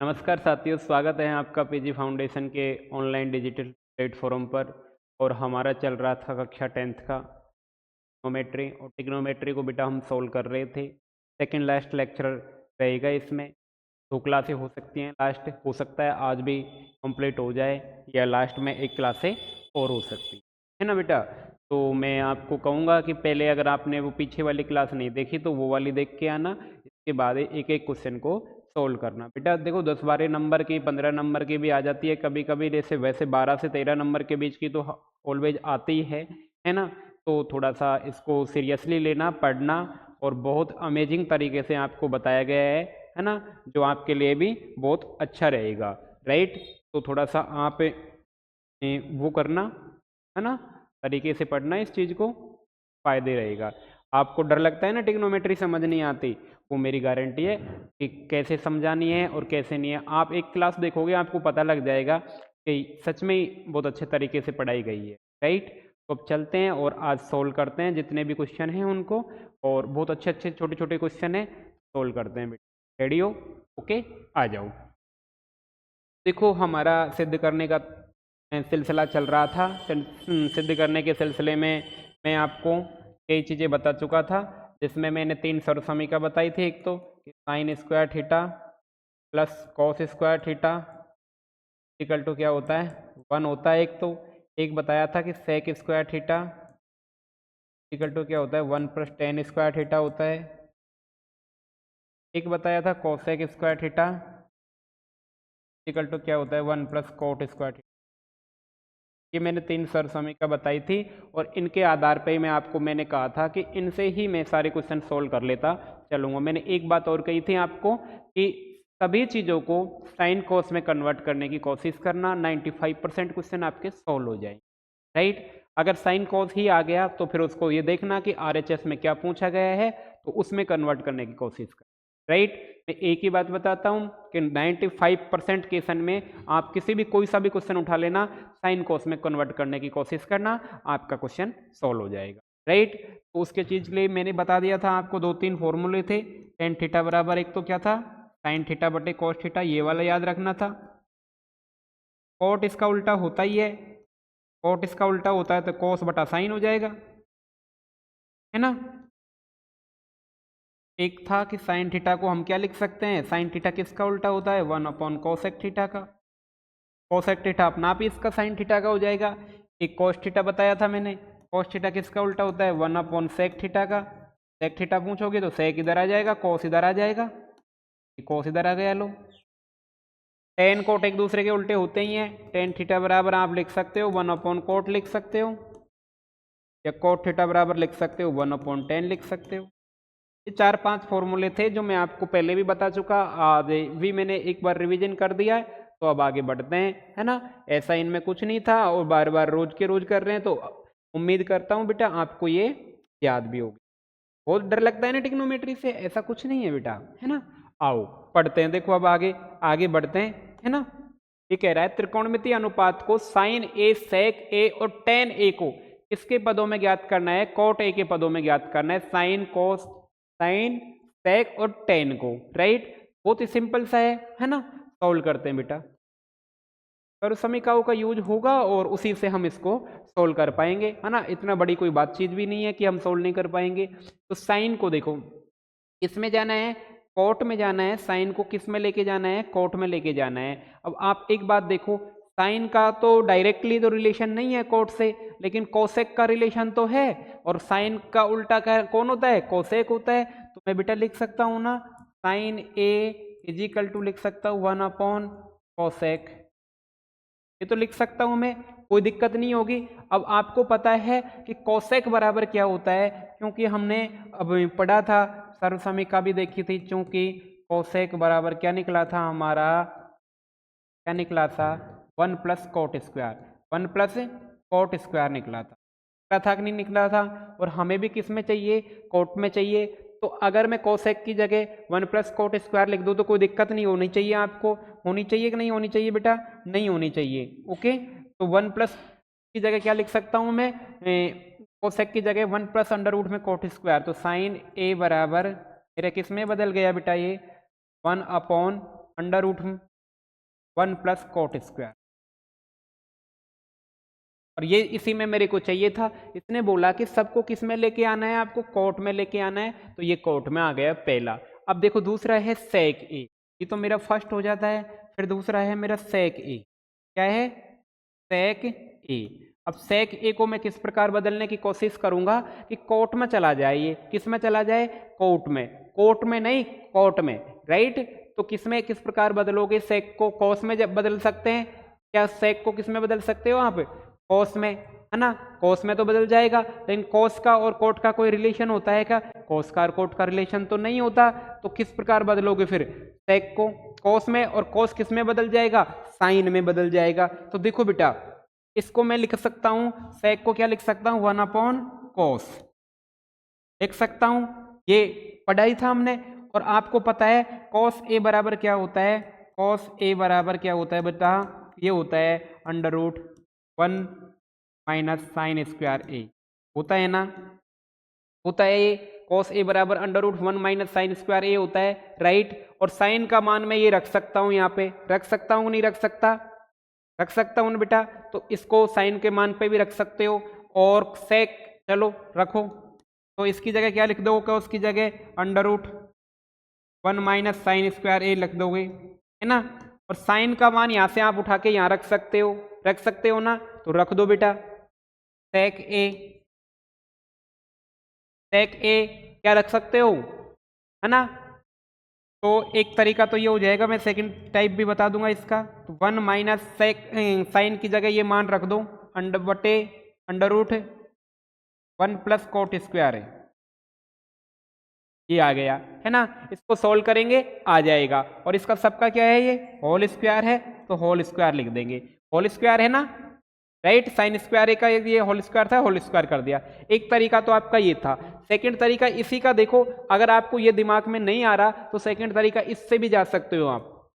नमस्कार साथियों, स्वागत है आपका पीजी फाउंडेशन के ऑनलाइन डिजिटल प्लेटफॉर्म पर। और हमारा चल रहा था कक्षा 10th का ट्रिग्नोमेट्री, और ट्रिग्नोमेट्री को बेटा हम सोल्व कर रहे थे। सेकंड लास्ट लेक्चर रहेगा इसमें। 2 क्लासें हो सकती हैं, लास्ट हो सकता है आज भी कंप्लीट हो जाए या लास्ट में 1 क्लासें और हो सकती है ना बेटा। तो मैं आपको कहूँगा कि पहले अगर आपने वो पीछे वाली क्लास नहीं देखी तो वो वाली देख के आना, इसके बाद एक एक क्वेश्चन को सोल्व करना। बेटा देखो 10-12 नंबर की, 15 नंबर की भी आ जाती है कभी कभी, जैसे वैसे 12 से 13 नंबर के बीच की तो ऑलवेज आती ही है ना। तो थोड़ा सा इसको सीरियसली लेना, पढ़ना, और बहुत अमेजिंग तरीके से आपको बताया गया है ना, जो आपके लिए भी बहुत अच्छा रहेगा। राइट, तो थोड़ा सा आप वो करना, है ना, तरीके से पढ़ना इस चीज़ को, फायदे रहेगा। आपको डर लगता है ना ट्रिग्नोमेट्री समझ नहीं आती, वो मेरी गारंटी है कि कैसे समझानी है और कैसे नहीं है। आप एक क्लास देखोगे आपको पता लग जाएगा कि सच में ही बहुत अच्छे तरीके से पढ़ाई गई है। राइट, तो अब चलते हैं और आज सोल्व करते हैं जितने भी क्वेश्चन हैं उनको, और बहुत अच्छे अच्छे छोटे छोटे क्वेश्चन हैं, सोल्व करते हैं। रेडी हो? ओके, आ जाओ। देखो हमारा सिद्ध करने का सिलसिला चल रहा था। सिद्ध करने के सिलसिले में मैं आपको कई चीज़ें बता चुका था, जिसमें मैंने 3 सर्वसमीका बताई थी। एक तो कि sine square theta plus cos square theta equal to क्या होता है, 1 होता है। एक तो एक बताया था कि sec square theta equal to क्या होता है, 1 प्लस टेन स्क्वायर थीटा होता है। एक बताया था cosec square theta equal to क्या होता है, 1 प्लस कोट स्क्वायर थीटा। ये मैंने 3 सर्वसमीका बताई थी, और इनके आधार पे ही मैंने कहा था कि इनसे ही मैं सारे क्वेश्चन सोल्व कर लेता चलूँगा। मैंने एक बात और कही थी आपको कि सभी चीज़ों को साइन कोस में कन्वर्ट करने की कोशिश करना, 95% क्वेश्चन आपके सोल्व हो जाएंगे। राइट, अगर साइन कोस ही आ गया तो फिर उसको ये देखना कि आरएचएस में क्या पूछा गया है, तो उसमें कन्वर्ट करने की कोशिश कर। राइट, मैं एक ही बात बताता हूँ कि 95% केसन में आप किसी भी कोई सा भी क्वेश्चन उठा लेना, साइन कोस में कन्वर्ट करने की कोशिश करना, आपका क्वेश्चन सॉल्व हो जाएगा। राइट, तो उसके चीज लिए मैंने बता दिया था आपको 2-3 फॉर्मूले थे। टेन थीटा बराबर एक तो क्या था, साइन थीटा बटे कॉस थीटा, ये वाला याद रखना था। कॉट इसका उल्टा होता ही है, कॉट इसका उल्टा होता है तो कॉस बटा साइन हो जाएगा, है ना। एक था कि साइन थीटा को हम क्या लिख सकते हैं, साइन थीटा किसका उल्टा होता है, 1 अपॉन कोसेक थीटा का। कोसेक थीटा अपना आप ही इसका साइन थीटा का हो जाएगा। एक कोस थीटा बताया था मैंने, कोस थीटा किसका उल्टा होता है, 1 अपॉन सेक थीटा का। सेक थीटा पूछोगे तो सेक इधर आ जाएगा, कोस इधर आ जाएगा, कोस इधर आ गया। लो, टेन कोट एक दूसरे के उल्टे होते ही हैं। टेन थीटा बराबर आप लिख सकते हो 1 अपॉन कोट लिख सकते हो, या कोट थीटा बराबर लिख सकते हो 1 अपॉन टेन लिख सकते हो। ये 4-5 फॉर्मूले थे जो मैं आपको पहले भी बता चुका, आज भी मैंने एक बार रिवीजन कर दिया है। तो अब आगे बढ़ते हैं, है ना। ऐसा इनमें कुछ नहीं था, और बार बार रोज के रोज कर रहे हैं, तो उम्मीद करता हूँ बेटा आपको ये याद भी होगी। बहुत डर लगता है ना ट्रिग्नोमेट्री से, ऐसा कुछ नहीं है बेटा, है ना। आओ पढ़ते हैं, देखो अब आगे आगे बढ़ते हैं, है ना। ये कह रहा है त्रिकोणमितीय अनुपात को साइन ए, सेक ए और टेन ए को किसके पदों में ज्ञात करना है, कोट ए के पदों में ज्ञात करना है। साइन कोस, साइन सेक और टेन को। राइट, बहुत ही सिंपल सा है ना। सॉल्व करते हैं बेटा, सर्वसमीकाओं का यूज होगा और उसी से हम इसको सोल्व कर पाएंगे, है ना। इतना बड़ी कोई बातचीत भी नहीं है कि हम सोल्व नहीं कर पाएंगे। तो साइन को देखो, किसमें जाना है, कोट में जाना है। साइन को किस में लेके जाना है, कोट में लेके जाना है। अब आप एक बात देखो, साइन का तो डायरेक्टली तो रिलेशन नहीं है कोट से, लेकिन कोसेक का रिलेशन तो है। और साइन का उल्टा कौन होता है, कोसेक होता है। तो मैं बेटा लिख सकता हूं ना, साइन ए इजिकल टू लिख सकता हूँ 1 अपॉन कोसेक। ये तो लिख सकता हूं मैं, कोई दिक्कत नहीं होगी। अब आपको पता है कि कोसेक बराबर क्या होता है, क्योंकि हमने अब पढ़ा था, सर्वसमीका भी देखी थी। चूंकि कोसेक बराबर क्या निकला था हमारा, क्या निकला था, 1 plus cot square, 1 plus cot square निकला था कि नहीं निकला था। और हमें भी किस में चाहिए, कोट में चाहिए। तो अगर मैं कोसेक की जगह 1 प्लस कोट स्क्वायर लिख दूँ तो कोई दिक्कत नहीं होनी चाहिए आपको। होनी चाहिए कि नहीं होनी चाहिए बेटा, नहीं होनी चाहिए। ओके, तो 1 प्लस की जगह क्या लिख सकता हूँ मैं, कोसेक की जगह 1 प्लस अंडर रूट में कोट स्क्वायर। तो साइन ए बराबर मेरे किस में बदल गया बेटा, ये 1 upon under root 1 plus cot square. और ये इसी में मेरे को चाहिए था। इसने बोला कि सबको किस में लेके आना है, आपको कोट में लेके आना है, तो ये कोट में आ गया पहला। अब देखो दूसरा है सेक ए, ये तो मेरा फर्स्ट हो जाता है। फिर दूसरा है मेरा सेक ए, क्या है, सेक ए। अब सेक ए को मैं किस प्रकार बदलने की कोशिश करूंगा कि कोट में चला जाए, ये किस में चला जाए, कोट में, कोट में नहीं कोट में, राइट। तो किस में किस प्रकार बदलोगे, सेक को कॉस में जब बदल सकते हैं, क्या सेक को किस में बदल सकते हो आप, कॉस में, है ना, कॉस में तो बदल जाएगा। लेकिन कॉस का और कोट का कोई रिलेशन होता है क्या, कॉस का और कोट का रिलेशन तो नहीं होता। तो किस प्रकार बदलोगे फिर, सेक को कॉस में, और कॉस किस में बदल जाएगा, साइन में बदल जाएगा। तो देखो बेटा इसको मैं लिख सकता हूं, सेक को क्या लिख सकता हूं, 1 कॉस लिख सकता हूं। ये पढ़ाई था हमने। और आपको पता है कॉस ए बराबर क्या होता है, कॉस ए बराबर क्या होता है बेटा, ये होता है √1 माइनस साइन स्क्वायर ए, होता है ना, होता है ये, कॉस ए बराबर √1 माइनस साइन स्क्वायर ए होता है, राइट। और साइन का मान मैं ये रख सकता हूं, यहाँ पे रख सकता हूं, नहीं रख सकता, रख सकता हूं बेटा। तो इसको साइन के मान पे भी रख सकते हो। और सेक चलो रखो, तो इसकी जगह क्या लिख दोगे, उसकी जगह √1 माइनस साइन स्क्वायर ए लिख दोगे, है ना। और साइन का मान यहां से आप उठा के यहां रख सकते हो, रख सकते हो ना, तो रख दो बेटा। सेक ए, सेक ए क्या रख सकते हो, है ना। तो एक तरीका तो ये हो जाएगा, मैं सेकंड टाइप भी बता दूंगा इसका। तो 1 माइनस सेक साइन की जगह ये मान रख दो, √1 प्लस कोट स्क्वायर है, ये आ गया, है ना। इसको सोल्व करेंगे आ जाएगा। और इसका सबका क्या है, ये होल स्क्वायर है, तो होल स्क्वायर लिख देंगे, होल स्क्वायर है ना, राइट। साइन स्क्वायर का ये होल स्क्वायर था, होल स्क्वायर कर दिया। एक तरीका तो आपका ये था। सेकंड तरीका इसी का देखो, अगर आपको ये दिमाग में नहीं आ रहा तो सेकंड तरीका इससे भी जा सकते हो आप।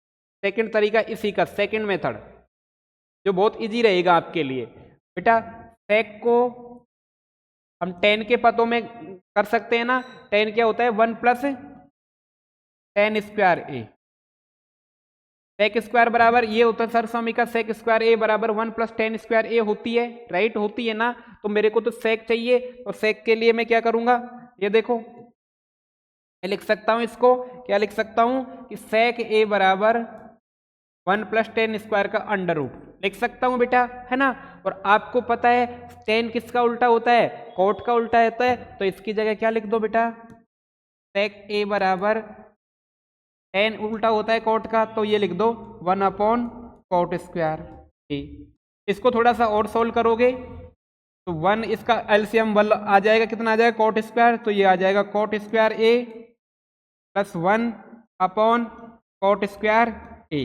सेकंड तरीका इसी का, सेकंड मेथड, जो बहुत इजी रहेगा आपके लिए बेटा। सेक को हम 10 के पदों में कर सकते हैं ना, 10 क्या होता है, 1 प्लस टेन स्क्वायर ए, सेक स्क्वायर बराबर ये होता है सर समीका, सेक स्क्वायर ए बराबर 1 प्लस टेन स्क्वायर ए होती है, राइट, होती है ना। तो मेरे को तो सेक चाहिए, और सेक के लिए मैं क्या करूंगा, ये देखो मैं लिख सकता हूं इसको, क्या लिख सकता हूं कि सेक ए बराबर 1 प्लस टेन स्क्वायर का √ लिख सकता हूं बेटा, है ना। और आपको पता है 10 किसका उल्टा होता है, कोट का उल्टा होता है। तो इसकी जगह क्या लिख दो बेटा, सेक ए बराबर 10 उल्टा होता है कोट का, तो ये लिख दो 1 कोट स्क्वायर ए। इसको थोड़ा सा और सोल्व करोगे तो 1 इसका एलसीएम 1 आ जाएगा, कितना आ जाएगा, कोट स्क्वायर, तो ये आ जाएगा coat square A plus 1 coat square ए,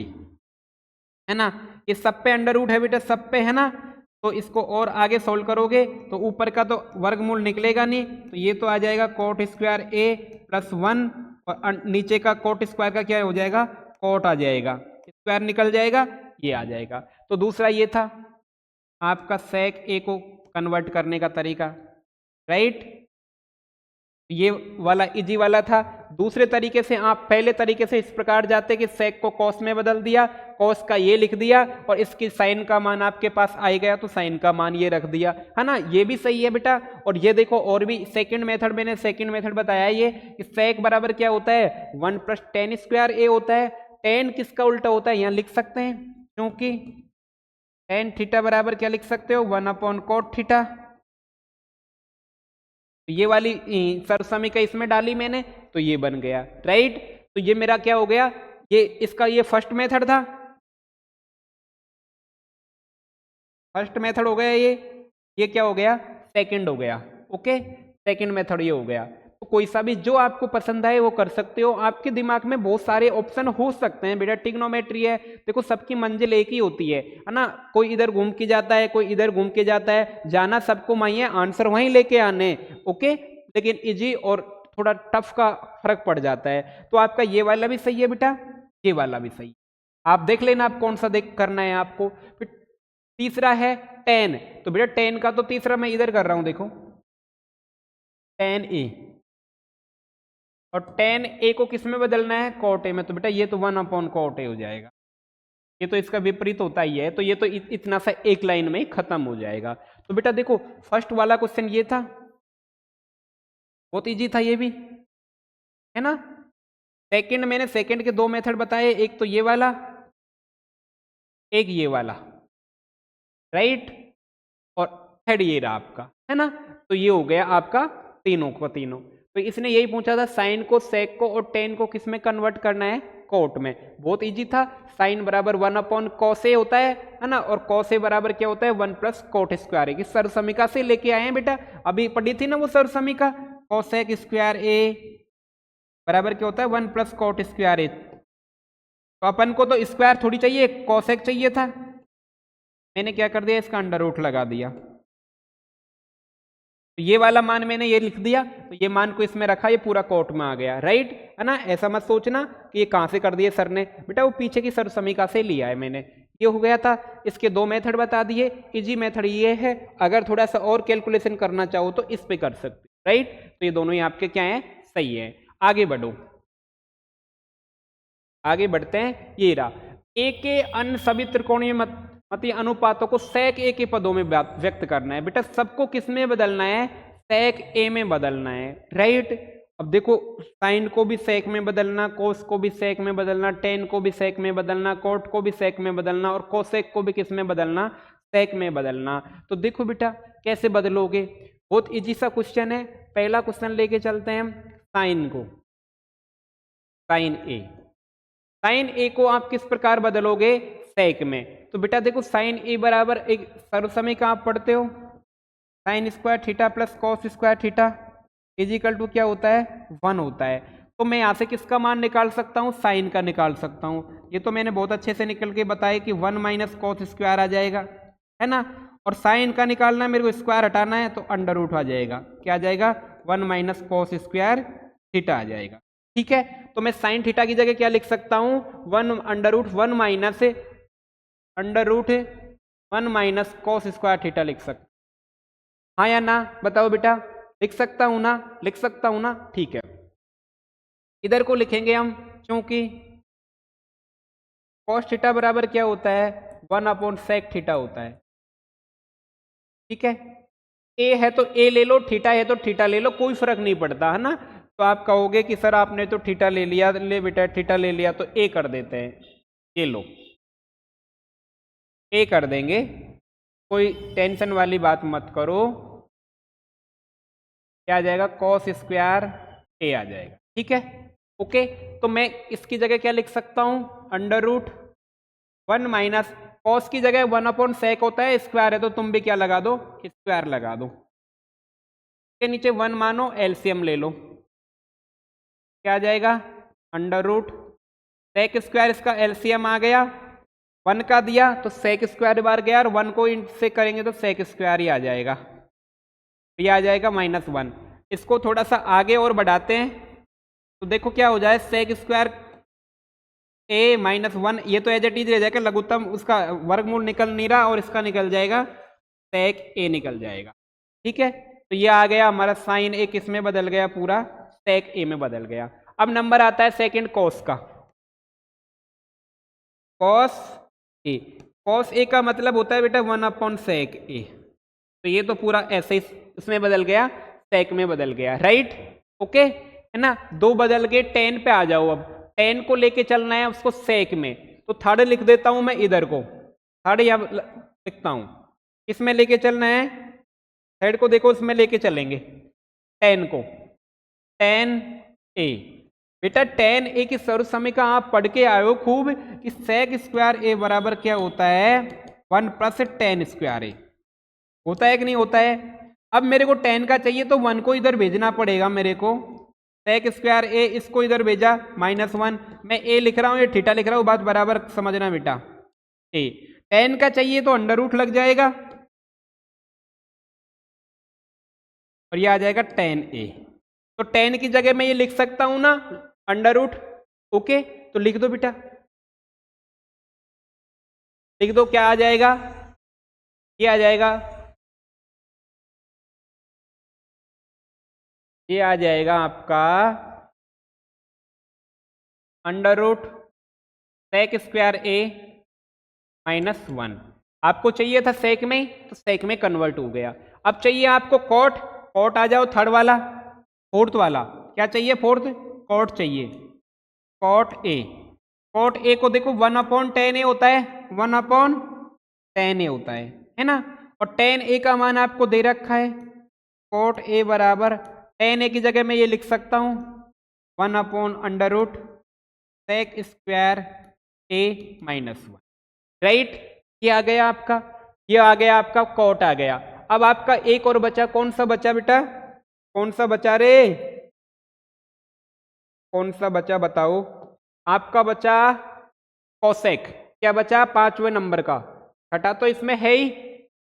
है ना। ये सब पे √ है बेटा, सब पे, है ना। तो इसको और आगे सोल्व करोगे तो ऊपर का तो वर्गमूल निकलेगा नहीं, तो ये तो आ जाएगा कोट स्क्वायर ए प्लस 1, और नीचे का कोट स्क्वायर का क्या हो जाएगा, कोट आ जाएगा, स्क्वायर निकल जाएगा, ये आ जाएगा। तो दूसरा ये था आपका सेक ए को कन्वर्ट करने का तरीका, राइट। ये वाला इजी वाला था। दूसरे तरीके से आप पहले तरीके से इस प्रकार जाते कि सेक को कॉस में बदल दिया, कॉस का ये लिख दिया, और इसकी साइन का मान आपके पास आ गया तो साइन का मान ये रख दिया, है ना। ये भी सही है बेटा। और ये देखो और भी सेकंड मेथड, मैंने सेकंड मेथड बताया ये कि सेक बराबर क्या होता है, 1 प्लस टेन स्क्वायर ए होता है। टेन किसका उल्टा होता है, यहाँ लिख सकते हैं, क्योंकि टेन थीटा बराबर क्या लिख सकते हो, 1 कोट थीटा। ये वाली सरसमीका इसमें डाली मैंने, तो ये बन गया, राइट। तो ये मेरा क्या हो गया, ये इसका ये फर्स्ट मेथड था, फर्स्ट मेथड हो गया ये क्या हो गया, सेकंड हो गया, ओके। सेकंड मेथड ये हो गया। तो कोई सा भी जो आपको पसंद आए वो कर सकते हो। आपके दिमाग में बहुत सारे ऑप्शन हो सकते हैं बेटा, ट्रिग्नोमेट्री है, देखो सबकी मंजिल एक ही होती है ना। कोई इधर घूम के जाता है, कोई इधर घूम के जाता है, जाना सबको वहीं है, आंसर वहीं लेके आने, ओके। लेकिन इजी और थोड़ा टफ का फर्क पड़ जाता है। तो आपका ये वाला भी सही है बेटा, ये वाला भी सही, आप देख लेना आप कौन सा देख करना है आपको। फिर तीसरा है 10, तो बेटा 10 का तो तीसरा मैं इधर कर रहा हूं, देखो 10 ए, और 10 ए को किस में बदलना है, कोट ए में, तो बेटा ये तो 1 कोट ए हो जाएगा, ये तो इसका विपरीत होता ही है, तो ये तो इतना सा एक लाइन में ही खत्म हो जाएगा। तो बेटा देखो फर्स्ट वाला क्वेश्चन ये था, बहुत इजी था ये भी, है ना। सेकंड मैंने सेकंड के दो मेथड बताए, एक तो ये वाला, एक ये वाला, राइट, और थर्ड ये रहा आपका, है ना। तो ये हो गया आपका तीनों को तीनों। तो इसने यही पूछा था साइन को, सेक को और टेन को किस में कन्वर्ट करना है, कोट में। बहुत इजी था, साइन बराबर 1/cos A होता है ना, और cos A बराबर क्या होता है 1 + cot स्क्वायर ए की सरसमीका से लेके आए हैं बेटा, अभी पढ़ी थी ना वो सरसमीका। cosec स्क्वायर ए बराबर क्या होता है 1 + cot स्क्वायर ए। तो अपन को तो स्क्वायर थोड़ी चाहिए, cosec चाहिए था, मैंने क्या कर दिया इसका अंडर रूट लगा दिया। तो ये वाला मान मैंने ये लिख दिया, तो ये मान को इसमें रखा, ये पूरा कोट में आ गया, राइट, है ना। ऐसा मत सोचना कि ये कहाँ से कर दिए सर ने, बेटा वो पीछे की सरसमीका से लिया है मैंने। ये हो गया था, इसके दो मेथड बता दिए। इजी मेथड ये है, अगर थोड़ा सा और कैलकुलेशन करना चाहो तो इस पे कर सकते, राइट। तो ये दोनों ही आपके क्या है, सही है। आगे बढ़ो, आगे बढ़ते हैं। ये रहा, ए के अन्य सभी त्रिकोणीय मती अनुपातों को सेक ए के पदों में व्यक्त करना है। बेटा सबको किस में बदलना है, सेक ए में बदलना है, राइट। अब देखो साइन को भी सेक में बदलना, कोस को भी सेक में बदलना, टेन को भी सेक में बदलना, कोट को भी सेक में बदलना, और कोसेक को भी किस में बदलना, सेक में बदलना। तो देखो बेटा कैसे बदलोगे, बहुत इजी सा क्वेश्चन है। पहला क्वेश्चन लेके चलते हैं हम, साइन को, साइन ए, साइन ए को आप किस प्रकार बदलोगे, सेक में। तो बेटा देखो साइन ए बराबर एक सर्वसमीका आप पढ़ते हो, sine square theta plus cos square theta is equal to क्या होता है 1 होता है। तो मैं यहाँ से किसका मान निकाल सकता हूँ, साइन का निकाल सकता हूँ। ये तो मैंने बहुत अच्छे से निकल के बताया कि 1 - cos स्क्वायर आ जाएगा, है ना। और साइन का निकालना है, मेरे को स्क्वायर हटाना है, तो अंडर रूट आ जाएगा, क्या आ जाएगा 1 - cos स्क्वायर थीटा आ जाएगा, ठीक है। तो मैं साइन थीटा की जगह क्या लिख सकता हूँ, 1 under root 1 - cos square theta लिख सकता, हाँ या ना, बताओ बेटा, लिख सकता हूं ना, लिख सकता हूं ना, ठीक है। इधर को लिखेंगे हम, क्योंकि cos थीटा बराबर क्या होता है 1/sec थीटा होता है, ठीक है। ए है तो ए ले लो, थीटा है तो थीटा ले लो, कोई फर्क नहीं पड़ता, है ना। तो आप कहोगे कि सर आपने तो थीटा ले लिया, ले बेटा थीटा ले लिया, तो ए कर देते हैं, ये लो ए कर देंगे, कोई टेंशन वाली बात मत करो। क्या आ जाएगा cos स्क्वायर ए आ जाएगा, ठीक है, ओके। तो मैं इसकी जगह क्या लिख सकता हूं, अंडर रूट 1 - cos की जगह 1/sec होता है, स्क्वायर है तो तुम भी क्या लगा दो, स्क्वायर लगा दो, के नीचे 1 मानो, एलसीएम ले लो, क्या आ जाएगा अंडर रूट सेक स्क्वायर, इसका एलसीएम आ गया 1 का दिया तो सेक स्क्वायर बार गया, और 1 को इनसे करेंगे तो सेक स्क्वायर ही आ जाएगा, ये आ जाएगा -1। इसको थोड़ा सा आगे और बढ़ाते हैं, तो देखो क्या हो जाए सेक स्क्वायर ए -1, ये तो एज इट इज रह जाएगा, लघुत्तम उसका वर्गमूल निकल नहीं रहा, और इसका निकल जाएगा सेक ए निकल जाएगा, ठीक है। तो ये आ गया हमारा साइन ए किस में बदल गया, पूरा सेक ए में बदल गया। अब नंबर आता है सेकंड कॉस का, कॉस ए, कॉस ए का मतलब होता है बेटा 1/sec ए, तो ये तो पूरा ऐसे ही इसमें बदल गया, सेक में बदल गया, राइट, ओके, है ना। दो बदल के टेन पे आ जाओ, अब टेन को लेके चलना है उसको सेक में, तो थर्ड लिख देता हूं मैं इधर को, थर्ड यहाँ लिखता हूं, किसमें लेके चलना है, थर्ड को देखो इसमें लेके चलेंगे, टेन को, टेन ए, बेटा टेन ए की सर्वसमीका आप पढ़ के आए हो खूब कि सेक स्क्वायर ए बराबर क्या होता है 1 + tan स्क्वायर ए, होता है कि नहीं होता है। अब मेरे को 10 का चाहिए तो 1 को इधर भेजना पड़ेगा मेरे को, सेक स्क्वायर ए इसको इधर भेजा -1, मैं ए लिख रहा हूँ, ये थीटा लिख रहा हूँ, बात बराबर समझना बेटा। ए 10 का चाहिए तो अंडर रूट लग जाएगा, और ये आ जाएगा tan ए, तो 10 की जगह मैं ये लिख सकता हूं ना अंडर रूट, ओके, तो लिख दो बेटा, लिख दो, क्या आ जाएगा, ये आ जाएगा, ये आ जाएगा आपका अंडर रूट सेक स्क्वायर ए -1। आपको चाहिए था सेक में, तो सेक में कन्वर्ट हो गया। अब चाहिए आपको कॉट, कॉट आ जाओ थर्ड वाला, फोर्थ वाला, क्या चाहिए फोर्थ, कॉट चाहिए, कॉट ए। कॉट ए को देखो 1/10 ए होता है, 1/10 ए होता है ना। और 10 ए का मान आपको दे रखा है, कॉट ए बराबर 10 ए की जगह मैं ये लिख सकता हूँ 1/√sec² a -1, राइट। ये आ गया आपका, ये आ गया आपका कॉट आ गया। अब आपका एक और बचा, कौन सा बचा बेटा, कौन सा बचा रे, कौन सा बचा बताओ, आपका बचा कोसेक। क्या बचा, 5वें नंबर का, छठा तो इसमें है ही,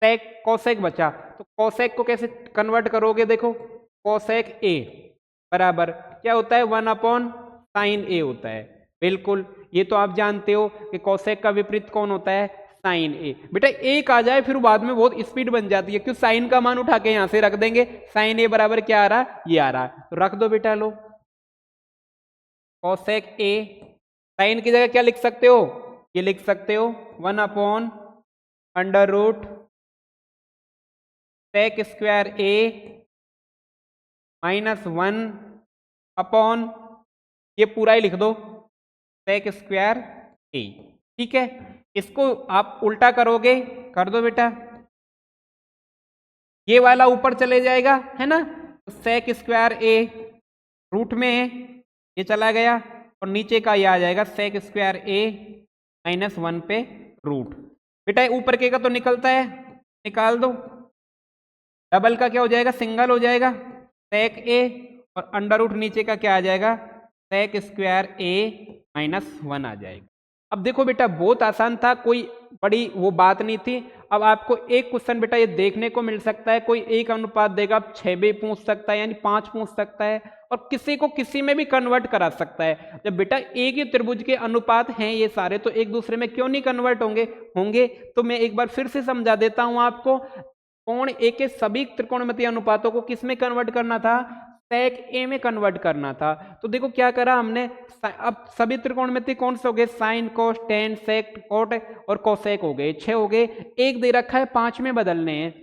सेक कोसेक बचा। तो कोसेक को कैसे कन्वर्ट करोगे, देखो कोसेक ए बराबर क्या होता है, 1/sin ए होता है। बिल्कुल, ये तो आप जानते हो कि कोसेक का विपरीत कौन होता है, साइन ए। बेटा एक आ जाए फिर बाद में बहुत स्पीड बन जाती है, क्यों, साइन का मान उठा के यहां से रख देंगे, साइन ए बराबर क्या आ रहा है, ये आ रहा है, तो रख दो बेटा, लो कोसेक ए, साइन की जगह क्या लिख सकते हो, ये लिख सकते हो 1/√sec² a -1 ये पूरा ही लिख दो sec² a, ठीक है। इसको आप उल्टा करोगे, कर दो बेटा, ये वाला ऊपर चले जाएगा है ना, तो sec² a रूट में है, ये चला गया, और नीचे का ये आ जाएगा sec² a -1 पे रूट। बेटा ऊपर के का तो निकलता है, निकाल दो, डबल का क्या हो जाएगा, सिंगल हो जाएगा sec a, और अंडर रूट नीचे का क्या आ जाएगा, sec² a -1 आ जाएगा। अब देखो बेटा बहुत आसान था, कोई बड़ी वो बात नहीं थी। अब आपको एक क्वेश्चन बेटा ये देखने को मिल सकता है, कोई एक अनुपात देगा 6 भी पूछ सकता है, यानी 5 पूछ सकता है, और किसी को किसी में भी कन्वर्ट करा सकता है। जब बेटा एक ही त्रिभुज के अनुपात हैं ये सारे, तो एक दूसरे में क्यों नहीं कन्वर्ट होंगे। तो मैं एक बार फिर से समझा देता हूं आपको, कोण ए के सभी त्रिकोणमितीय अनुपातों को किस में कन्वर्ट करना था, सेक ए में कन्वर्ट करना था। तो देखो क्या करा हमने, अब सभी त्रिकोणमिति कौन से हो गए, sine cos tan sec cot और कोसेक हो गए, 6 हो गए, एक दे रखा है 5 में बदलने हैं,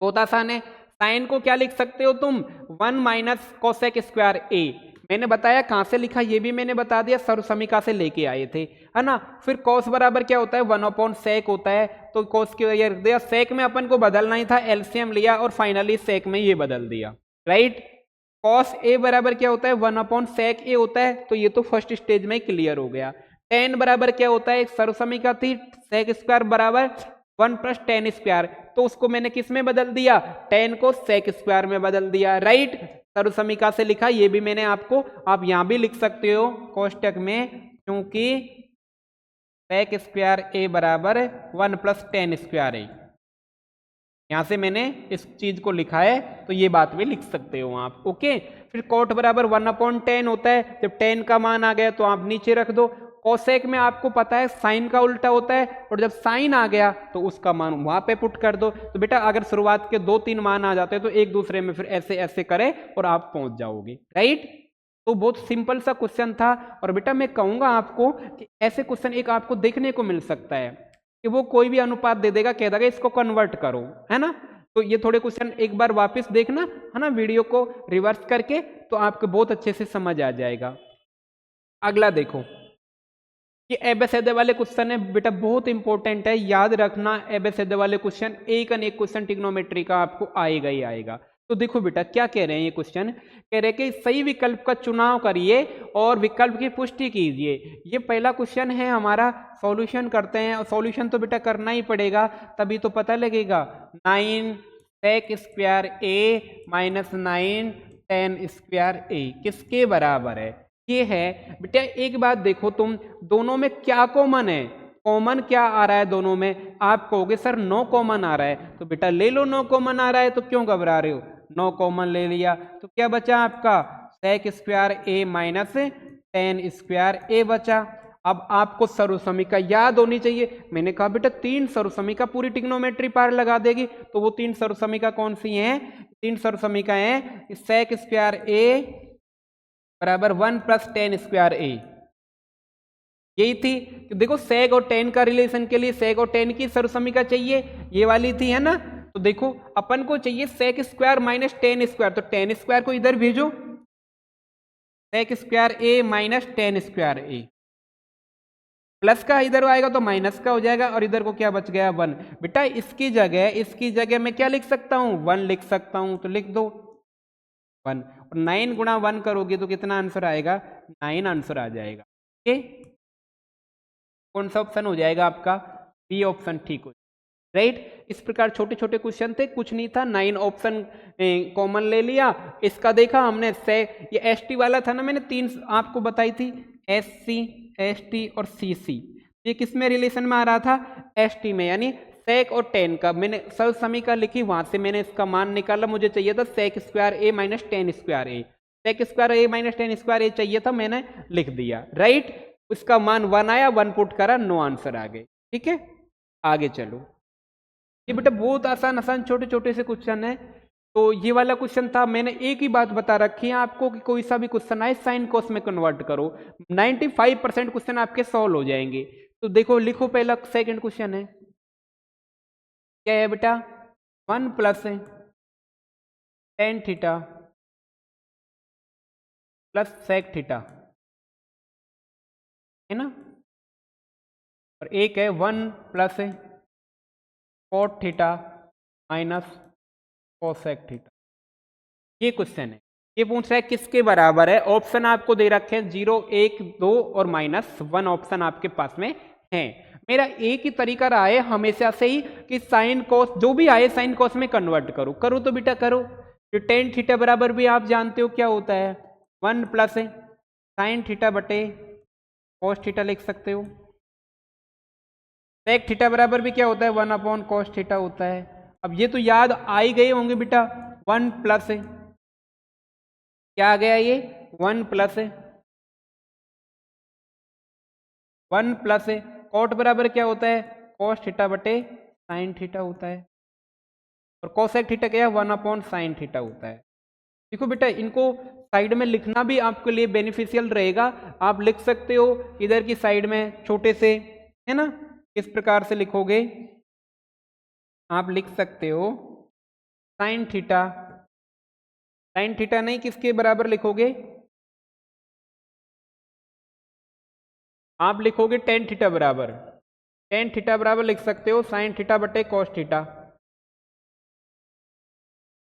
बहुत आसान है। साइन को क्या लिख सकते हो तुम, 1 - कोसेक² a, मैंने बताया कहां से लिखा, ये भी मैंने बता दिया, सर्वसमीका से लेके आए थे, है ना। फिर कॉस बराबर क्या होता है, 1/sec होता है, तो कॉस की वजह रख दिया, सेक में अपन को बदलना ही था, एलसीएम लिया और फाइनली सेक में ये बदल दिया, राइट। कॉस ए बराबर क्या होता है, 1/sec a होता है, तो ये तो फर्स्ट स्टेज में क्लियर हो गया। टेन बराबर क्या होता है, एक सर्वसमीका थी, sec² बराबर 1 + tan², तो उसको मैंने किस में बदल दिया, टेन को sec² में बदल दिया, राइट। सर्वसमीका से लिखा, ये भी मैंने आपको, आप यहां भी लिख सकते हो कोष्टक में, क्योंकि sec² a बराबर 1 + tan², यहां से मैंने इस चीज को लिखा है, तो ये बात भी लिख सकते हो आप, ओके। फिर कोट बराबर 1/10 होता है, जब 10 का मान आ गया तो आप नीचे रख दो। कोसेक में आपको पता है साइन का उल्टा होता है, और जब साइन आ गया तो उसका मान वहां पे पुट कर दो। तो बेटा अगर शुरुआत के 2-3 मान आ जाते हैं तो एक दूसरे में फिर ऐसे ऐसे करें और आप पहुंच जाओगे, राइट। तो बहुत सिंपल सा क्वेश्चन था। और बेटा मैं कहूंगा आपको कि ऐसे क्वेश्चन एक आपको देखने को मिल सकता है कि वो कोई भी अनुपात दे देगा, कह देगा इसको कन्वर्ट करो, है ना। तो ये थोड़े क्वेश्चन एक बार वापस देखना, है ना, वीडियो को रिवर्स करके, तो आपको बहुत अच्छे से समझ आ जाएगा। अगला देखो, ये एबेसिडे वाले क्वेश्चन है बेटा, बहुत इंपॉर्टेंट है, याद रखना। एबेसिडे वाले क्वेश्चन एक न एक क्वेश्चन ट्रिग्नोमेट्री का आपको आएगा ही आएगा। तो देखो बेटा क्या कह रहे हैं ये क्वेश्चन, कह रहे हैं कि सही विकल्प का चुनाव करिए और विकल्प की पुष्टि कीजिए। ये पहला क्वेश्चन है हमारा, सॉल्यूशन करते हैं। और सॉल्यूशन तो बेटा करना ही पड़ेगा, तभी तो पता लगेगा। 9 sec² a -9 tan² a किसके बराबर है, ये है। बेटा एक बात देखो, तुम दोनों में क्या कॉमन है, कॉमन क्या आ रहा है दोनों में, आप कहोगे सर 9 कॉमन आ रहा है, तो बेटा ले लो 9 कॉमन आ रहा है, तो क्यों घबरा रहे हो, 9 कॉमन ले लिया, तो क्या बचा आपका sec² a -tan² a बचा। अब आपको सर्वसमीका याद होनी चाहिए, मैंने कहा बेटा 3 सर्वसमीका पूरी ट्रिग्नोमेट्री पार लगा देगी। तो वो 3 सर्वसमीका कौन सी हैं, 3 सर्वसमीका हैं, sec² a बराबर 1 + tan² a, यही थी कि देखो सेक और टेन का रिलेशन के लिए सेक और टेन की सर्वसमीका चाहिए, ये वाली थी, है ना। तो देखो अपन को चाहिए sec square minus tan square, तो टेन स्क्वायर को इधर भेजो, sec square A minus tan square A, plus का इधर आएगा तो माइनस का हो जाएगा, और इधर को क्या बच गया 1। बेटा इसकी जगह मैं क्या लिख सकता हूँ 1 लिख सकता हूँ, तो लिख दो 1, और 9 गुणा 1 करोगे तो कितना आंसर आएगा 9 आंसर आ जाएगा। ओके, कौन सा ऑप्शन हो जाएगा आपका, बी ऑप्शन ठीक हो, राइट। इस प्रकार छोटे छोटे क्वेश्चन थे, कुछ नहीं था, 9 ऑप्शन कॉमन ले लिया। इसका देखा हमने से ये एस टी वाला था ना, मैंने 3 आपको बताई थी, एस सी, एस टी और सी सी, ये किस में रिलेशन में आ रहा था, एस टी में, यानी सेक और टेन का। मैंने सर्वसमीका लिखी, वहां से मैंने इसका मान निकाला, मुझे चाहिए था सेक square A minus tan square A, sec square A minus tan square ए चाहिए था, मैंने लिख दिया, राइट। उसका मान 1 आया, 1 पुट करा, 9 आंसर आ गए। ठीक है, आगे चलो। ये बेटा बहुत आसान आसान छोटे छोटे से क्वेश्चन है। तो ये वाला क्वेश्चन था, मैंने एक ही बात बता रखी है आपको कि कोई सा भी क्वेश्चन आए साइन कॉस में कन्वर्ट करो, 95% क्वेश्चन आपके सॉल्व हो जाएंगे। तो देखो लिखो, पहला सेकंड क्वेश्चन है, क्या है बेटा, 1 plus tan theta plus sec theta, है ना, और एक है 1 plus cot theta minus cosec theta. ये क्वेश्चन है, ये पूछ रहा है किसके बराबर है। ऑप्शन आपको दे रखे हैं 0, 1, 2 और -1 ऑप्शन आपके पास में है। मेरा एक ही तरीका रहा है हमेशा से ही कि साइन कोस जो भी आए साइन कोस में कन्वर्ट करो, करो तो बेटा करो। तो टेन थीटा बराबर भी आप जानते हो क्या होता है, 1 प्लस साइन थीटा बटे कोस थीटा लिख सकते हो। सेक थीटा बराबर भी क्या होता है, 1 अपॉन कोस थीटा होता है। अब ये तो याद आ ही गए होंगे बेटा, 1 प्लस क्या आ गया ये 1 प्लस 1 प्लस कॉट बराबर क्या होता है, कॉस थीटा बटे साइन थीटा होता है, और कोसेक थीटा क्या है 1 अपॉन साइन थीटा होता है। देखो बेटा इनको साइड में लिखना भी आपके लिए बेनिफिशियल रहेगा, आप लिख सकते हो इधर की साइड में छोटे से, है ना। किस प्रकार से लिखोगे, आप लिख सकते हो साइन थीटा, साइन थीटा नहीं किसके बराबर लिखोगे, आप लिखोगे टेन थीटा बराबर, टेन थीटा बराबर लिख सकते हो साइन थीटा बटे कॉस थीटा,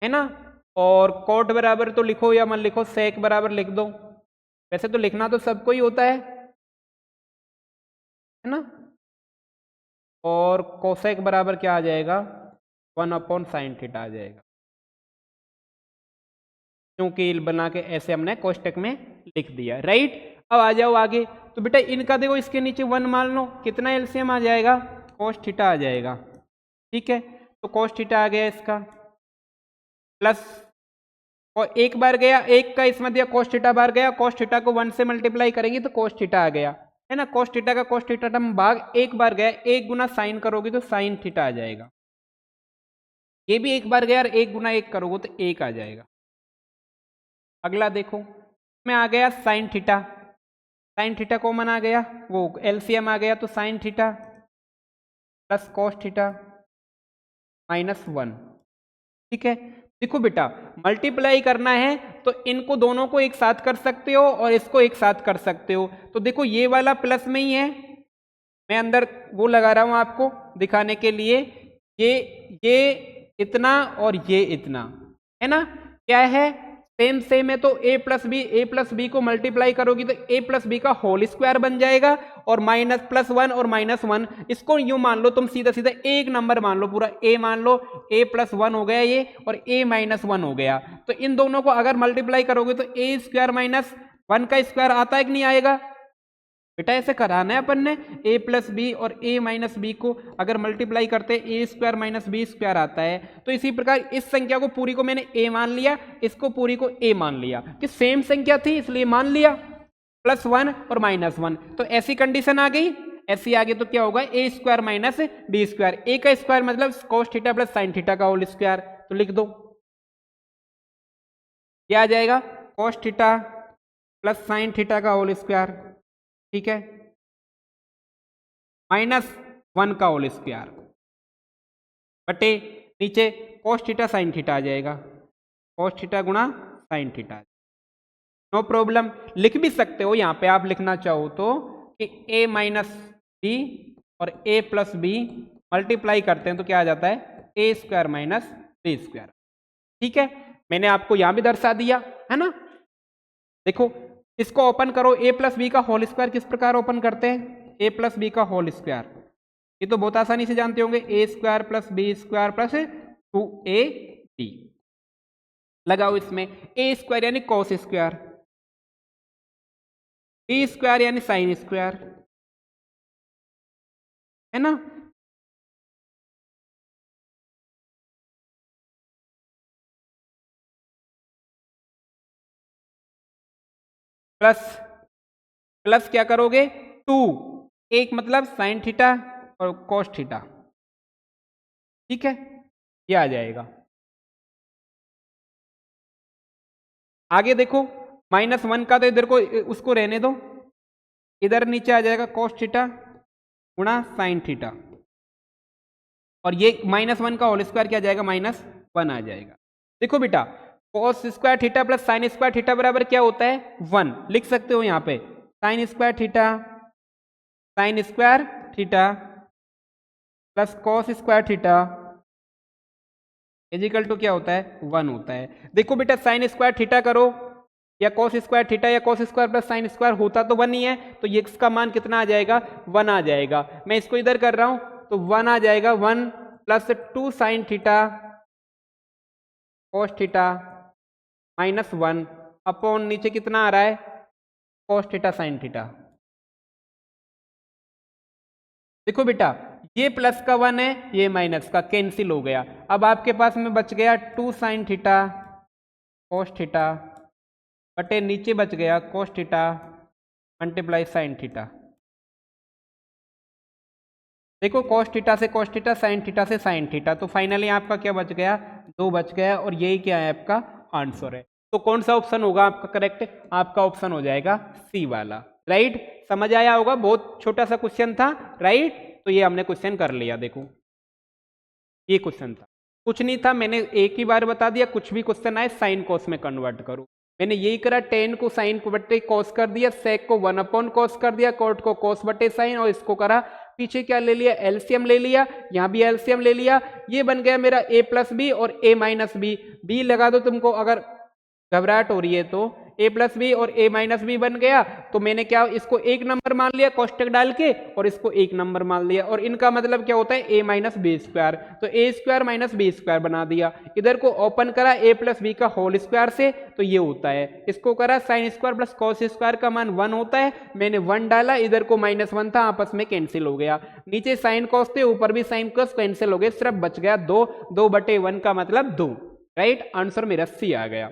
है ना। और कॉट बराबर तो लिखो या मत लिखो, सेक बराबर लिख दो, वैसे तो लिखना तो सबको ही होता है ना। और कोसेक बराबर क्या आ जाएगा, 1 अपॉन साइन थीटा आ जाएगा, क्योंकि बना के ऐसे हमने कोष्टक में लिख दिया, राइट। अब आ जाओ आगे, तो बेटा इनका देखो इसके नीचे 1 मान लो, कितना एलसीएम आ जाएगा, कोस थीटा आ जाएगा। ठीक है, तो कोस थीटा आ गया इसका, प्लस और एक बार गया, एक का इसमें दिया कोस थीटा बार गया, कोस थीटा को 1 से मल्टीप्लाई करेंगे तो कोस थीटा आ गया, है ना। कोस थीटा का कोस थीटा टर्म भाग एक बार गया, एक गुना साइन करोगे तो साइन थीटा आ जाएगा। ये भी एक बार गया और एक गुना एक करोगे तो एक आ जाएगा। अगला देखो, में आ गया sine theta, sine theta common आ गया, वो एलसीएम आ गया, तो sine theta plus cos theta -1। ठीक है, देखो बेटा मल्टीप्लाई करना है तो इनको दोनों को एक साथ कर सकते हो और इसको एक साथ कर सकते हो। तो देखो ये वाला प्लस में ही है, मैं अंदर वो लगा रहा हूं आपको दिखाने के लिए, ये इतना और ये इतना, है ना। क्या है, सेम सेम है, तो a प्लस बी को मल्टीप्लाई करोगी तो a प्लस बी का होल स्क्वायर बन जाएगा, और +1 और -1 इसको यूं मान लो तुम, सीधा सीधा एक नंबर मान लो, पूरा a मान लो, a +1 हो गया ये और a -1 हो गया। तो इन दोनों को अगर मल्टीप्लाई करोगे तो a स्क्वायर -1 का स्क्वायर आता है कि नहीं आएगा, बेटा ऐसे कराना है अपन ने, a प्लस बी और a माइनस बी को अगर मल्टीप्लाई करते हैं a square minus B square आता है। तो इसी प्रकार इस संख्या को पूरी को मैंने a मान लिया, इसको पूरी को a मान लिया कि सेम संख्या थी इसलिए मान लिया, +1 और -1। तो ऐसी कंडीशन आ गई, ऐसी आ गई तो क्या होगा, a square minus B square, a का स्क्वायर मतलब cos theta plus sine theta का होल स्क्वायर, तो लिख दो क्या आ जाएगा, cos theta plus sine theta का होल स्क्वायर। ठीक है, -1 का होल स्क्वायर बटे नीचे cos थीटा sin थीटा आ जाएगा, cos थीटा गुणा sin थीटा। नो प्रॉब्लम, लिख भी सकते हो यहाँ पे आप लिखना चाहो तो कि a माइनस बी और a प्लस बी मल्टीप्लाई करते हैं तो क्या आ जाता है a square minus B square. ठीक है, मैंने आपको यहाँ भी दर्शा दिया है ना। देखो इसको ओपन करो, a प्लस बी का होल स्क्वायर किस प्रकार ओपन करते हैं, a प्लस बी का होल स्क्वायर, ये तो बहुत आसानी से जानते होंगे, a square plus B square plus 2ab लगाओ इसमें, a स्क्वायर यानी कॉस स्क्वायर, बी स्क्वायर यानी साइन स्क्वायर, है ना। प्लस प्लस क्या करोगे 2, एक मतलब साइन थीटा और कॉस थीटा, ठीक है, ये आ जाएगा। आगे देखो -1 का तो इधर को उसको रहने दो, इधर नीचे आ जाएगा कॉस थीटा गुणा साइन थीटा, और ये -1 का होल स्क्वायर क्या आ जाएगा -1 आ जाएगा। देखो बेटा cos square theta plus sine square theta बराबर क्या होता है 1, लिख सकते हो यहाँ पे sine square theta plus cos square theta is equal to क्या होता है 1 होता है। देखो बेटा साइन स्क्वायर थीटा करो या कॉस स्क्वायर थीटा या cos square plus sine square होता तो 1 ही है, तो ये इसका मान कितना आ जाएगा 1 आ जाएगा। मैं इसको इधर कर रहा हूं तो 1 आ जाएगा, 1 plus 2 sine theta cos theta -1 upon नीचे कितना आ रहा है कॉस थीटा साइन थीटा। देखो बेटा ये प्लस का 1 है, ये माइनस का कैंसिल हो गया, अब आपके पास में बच गया 2 साइन थीटा कॉस थीटा बटे नीचे बच गया cos theta multiply sine theta. देखो कॉस थीटा से कॉस थीटा, साइन थीटा से साइन थीटा, तो फाइनली आपका क्या बच गया 2 बच गया, और यही क्या है आपका आंसर है। तो कौन सा ऑप्शन होगा आपका करेक्ट, आपका ऑप्शन हो जाएगा सी वाला, राइट। समझ आया होगा, बहुत छोटा सा क्वेश्चन था, राइट। तो ये हमने क्वेश्चन कर लिया, देखो ये क्वेश्चन था, कुछ नहीं था, मैंने एक ही बार बता दिया, कुछ भी क्वेश्चन आए साइन कॉस में कन्वर्ट करो। मैंने यही करा, टेन को साइन को बटे कॉस कर दिया, सेक को 1 अपॉन कॉस कर दिया, कॉट को कॉस बटे साइन, और इसको करा पीछे क्या ले लिया एलसीएम ले लिया, यहाँ भी एलसीएम ले लिया, ये बन गया मेरा a प्लस बी और a माइनस बी लगा दो तुमको अगर घबराहट हो रही है तो, a प्लस बी और a माइनस बी बन गया। तो मैंने क्या इसको 1 नंबर मान लिया कोष्टक डाल के, और इसको 1 नंबर मान लिया, और इनका मतलब क्या होता है a माइनस बी स्क्वायर, तो a square minus B square बना दिया। इधर को ओपन करा a प्लस बी का होल स्क्वायर से, तो ये होता है, इसको करा sine square plus cos square का मान 1 होता है, मैंने 1 डाला, इधर को -1 था, आपस में कैंसिल हो गया, नीचे साइन कॉस थे ऊपर भी साइन कॉस कैंसिल हो गए, सिर्फ बच गया 2 बटे 1 का मतलब 2, राइट। आंसर मेरा सी आ गया।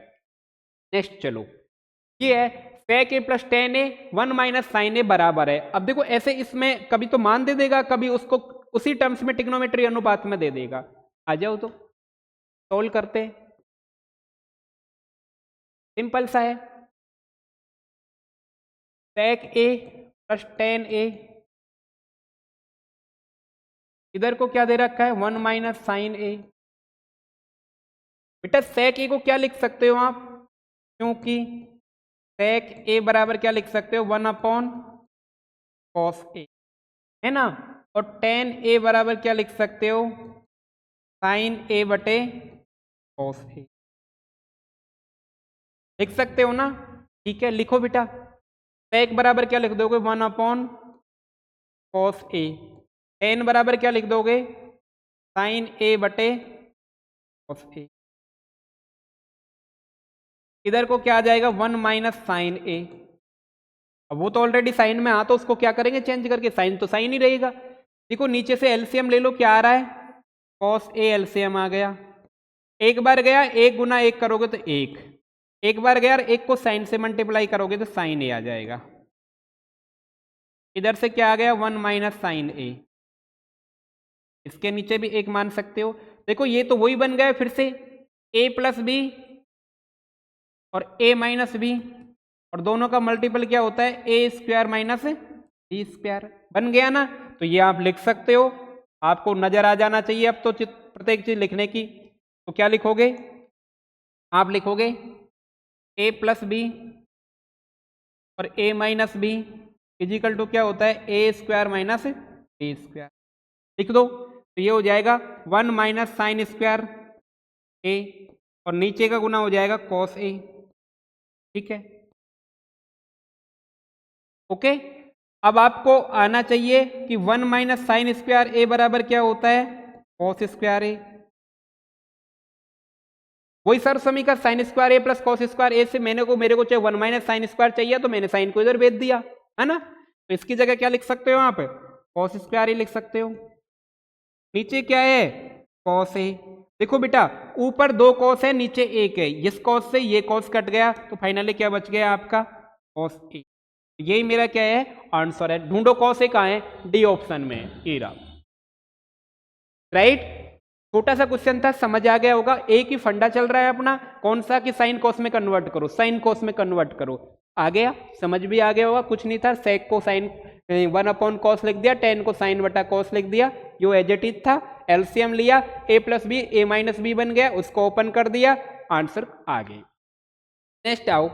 नेक्स्ट चलो, ये है sec a plus tan A 1 minus sine A बराबर है। अब देखो ऐसे इसमें कभी तो मान दे देगा, कभी उसको उसी टर्म्स में ट्रिग्नोमेट्री अनुपात में दे देगा। आ जाओ तो सोल्व करते हैं, सिंपल सा है, sec a प्लस टेन ए, इधर को क्या दे रखा है 1 माइनस साइन ए। बेटा sec a को क्या लिख सकते हो आप, क्योंकि sec a बराबर क्या लिख सकते हो 1 अपॉन कॉस ए, है ना, और टेन ए बराबर क्या लिख सकते हो साइन ए बटे कॉस ए, लिख सकते हो ना, ठीक है, लिखो बेटा sec बराबर क्या लिख दोगे 1 अपॉन कॉस ए, टेन बराबर क्या लिख दोगे साइन ए बटे कॉस ए, इधर को क्या आ जाएगा 1 माइनस साइन ए, अब वो तो ऑलरेडी साइन में आ, तो उसको क्या करेंगे चेंज करके, साइन तो साइन ही रहेगा। देखो नीचे से एलसीएम ले लो, क्या आ रहा है कॉस ए, एलसीएम आ गया, एक बार गया 1 गुना 1 करोगे तो 1, एक बार गया 1 को साइन से मल्टीप्लाई करोगे तो साइन ए आ जाएगा, इधर से क्या आ गया 1 माइनस साइन ए, इसके नीचे भी 1 मान सकते हो। देखो ये तो वही बन गया फिर से a प्लस बी और a माइनस बी, और दोनों का मल्टीपल क्या होता है a square minus B square, बन गया ना। तो ये आप लिख सकते हो, आपको नजर आ जाना चाहिए अब तो प्रत्येक चीज लिखने की। तो क्या लिखोगे, आप लिखोगे a प्लस बी और a minus B is equal to क्या होता है, A square minus B square. लिख दो, तो ये हो जाएगा 1 माइनस साइन स्क्वायर ए और नीचे का गुना हो जाएगा कॉस ए। ठीक है, ओके। अब आपको आना चाहिए कि 1 माइनस साइन स्क्वायर ए बराबर क्या होता है, कॉस स्क्वायर ए। वही सर समीकरण sign square A plus cos square ए से मेरे को चाहिए 1 माइनस साइन स्क्वायर चाहिए, तो मैंने साइन को इधर भेज दिया, है ना। तो इसकी जगह क्या लिख सकते हो आप, कॉस स्क्वायर ए लिख सकते हो। नीचे क्या है, कॉस ए। देखो बेटा, ऊपर 2 कॉस है, नीचे 1 है, इस कॉस से ये कॉस कट गया, तो फाइनली क्या बच गया आपका, कॉस ए। यही मेरा क्या है, आंसर है। ढूंढो कॉस ए कहाँ है, डी ऑप्शन में है, राइट। छोटा सा क्वेश्चन था, समझ आ गया होगा। एक ही फंडा चल रहा है अपना, कौन सा, कि साइन कॉस में कन्वर्ट करो, साइन कॉस में कन्वर्ट करो। आ गया, समझ भी आ गया होगा। कुछ नहीं था, सेक को साइन 1 अपॉन कॉस लिख दिया, टेन को साइन बटा कॉस लिख दिया, यो एज इट इज था। एलसीएम लिया, ए प्लस बी ए माइनस बी बन गया, उसको ओपन कर दिया, आंसर आ गई। नेक्स्ट आओ,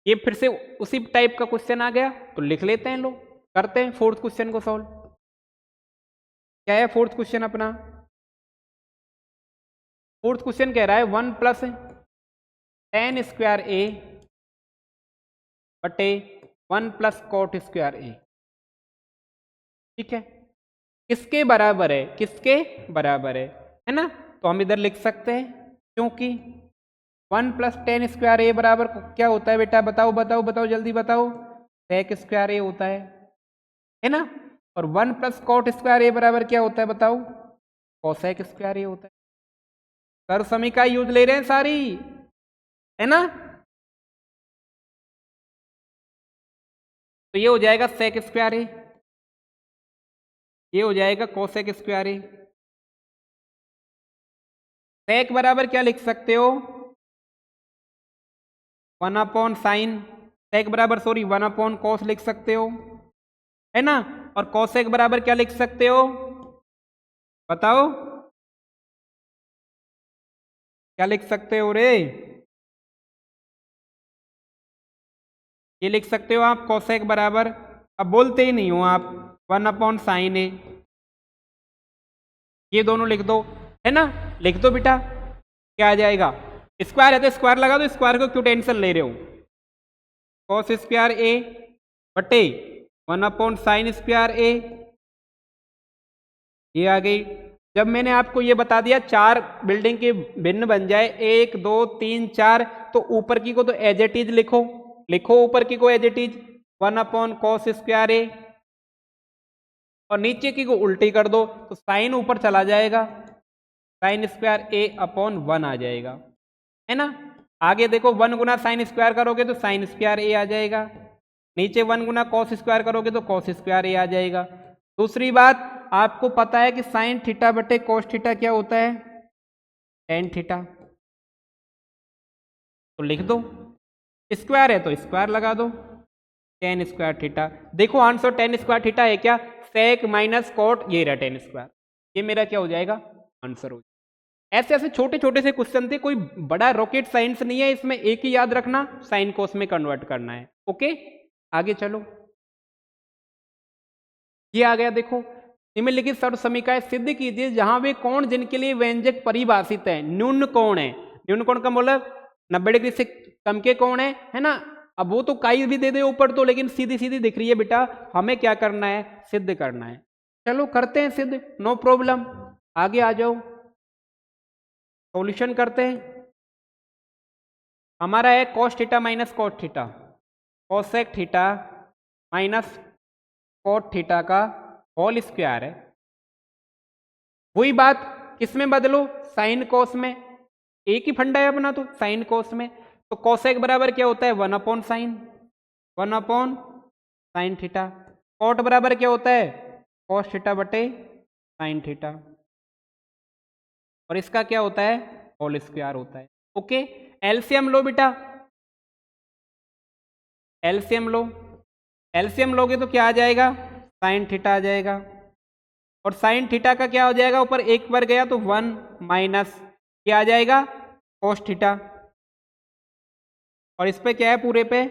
ये फिर से उसी टाइप का क्वेश्चन आ गया, तो लिख लेते हैं, लोग करते हैं फोर्थ क्वेश्चन को सॉल्व। क्या है फोर्थ क्वेश्चन अपना, फोर्थ क्वेश्चन कह रहा है 1 प्लस टेन स्क्वायर ए बटे 1 प्लस कॉट स्क्वायर ए। ठीक है, किसके बराबर है, किसके बराबर है ना। तो हम इधर लिख सकते हैं, क्योंकि 1 प्लस टेन स्क्वायर ए बराबर क्या होता है बेटा, बताओ बताओ बताओ जल्दी बताओ, सेक स्क्वायर ए होता है ना। और 1 प्लस कॉट स्क्वायर ए बराबर क्या होता है बताओ, कोसेक स्क्वायर ए होता है। सर समीका यूज ले रहे हैं सारी, है ना। तो ये हो जाएगा सेक स्क्वायर ए, ये हो जाएगा कोसेक स्क्वायर ए। सेक बराबर क्या लिख सकते हो, 1 अपॉन साइन, सेक बराबर 1 अपॉन कॉस लिख सकते हो, है ना। और कोसेक बराबर क्या लिख सकते हो, बताओ क्या लिख सकते हो रे, ये लिख सकते हो आप कोसेक बराबर, अब बोलते ही नहीं हो आप, 1 अपॉन साइन ए, ये दोनों लिख दो, है ना। लिख दो बेटा, क्या आ जाएगा, स्क्वायर है तो स्क्वायर लगा दो, स्क्वायर को क्यों टेंशन ले रहे हो। कॉस स्क्वायर ए बटे 1 अपॉन साइन स्क्वायर ए, ये आ गई। जब मैंने आपको ये बता दिया 4 बिल्डिंग के भिन्न बन जाए, 1 2 3 4, तो ऊपर की को तो एज इट इज लिखो, लिखो ऊपर की को as it is 1 upon cos square A, और नीचे की को उल्टी कर दो, तो साइन ऊपर चला जाएगा, साइन स्क्वायर ए अपॉन 1 आ जाएगा, है ना। आगे देखो 1 गुना साइन स्क्वायर करोगे तो साइन स्क्वायर ए आ जाएगा, नीचे 1 गुना कॉस स्क्वायर करोगे तो कॉस स्क्वायर ए आ जाएगा। दूसरी बात, आपको पता है कि साइन थीटा बटे कॉस थीटा क्या होता है, टेन थीटा। तो लिख दो, स्क्वायर है तो स्क्वायर लगा दो, टेन स्क्वायर थीटा। देखो आंसर टेन स्क्वायर थीटा है क्या, सेक माइनस कॉट, ये रहा टेन स्क्वायर, ये मेरा क्या हो जाएगा, आंसर हो जाएगा। ऐसे ऐसे छोटे छोटे से क्वेश्चन थे, कोई बड़ा रॉकेट साइंस नहीं है इसमें, एक ही याद रखना, साइन कोस में कन्वर्ट करना है। ओके, आगे चलो, ये आ गया। देखो, निम्नलिखित सर्व समीकरण सिद्ध कीजिए जहां वे कोण जिनके लिए व्यंजक परिभाषित है न्यून कोण है। न्यून कोण का मतलब 90 डिग्री से कम के कोण है ना। अब वो तो काई भी दे दे ऊपर तो, लेकिन सीधी सीधी दिख रही है बेटा, हमें क्या करना है, सिद्ध करना है। चलो करते हैं सिद्ध, नो प्रॉब्लम, आगे आ जाओ, सॉल्यूशन करते हैं। हमारा है cos theta minus cot theta, cosec theta minus cot theta का होल स्क्वायर है। वही बात किस में बदलो, साइन कोस में, एक ही फंडा है अपना तो साइन कोस में। तो कॉसेक बराबर क्या होता है, 1 upon sine, 1 upon sine theta. Cot बराबर क्या होता है, कॉस थीटा बटे साइन थीटा, और इसका क्या होता है, होल स्क्वायर होता है। ओके, एलसीएम लो बेटा, एलसीएम लो, एलसीएम लोगे तो क्या आ जाएगा, साइन थीटा आ जाएगा। और साइन थीटा का क्या हो जाएगा, ऊपर एक पर गया तो 1 माइनस क्या आ जाएगा, कोस थीटा। और इस पे क्या है, पूरे पे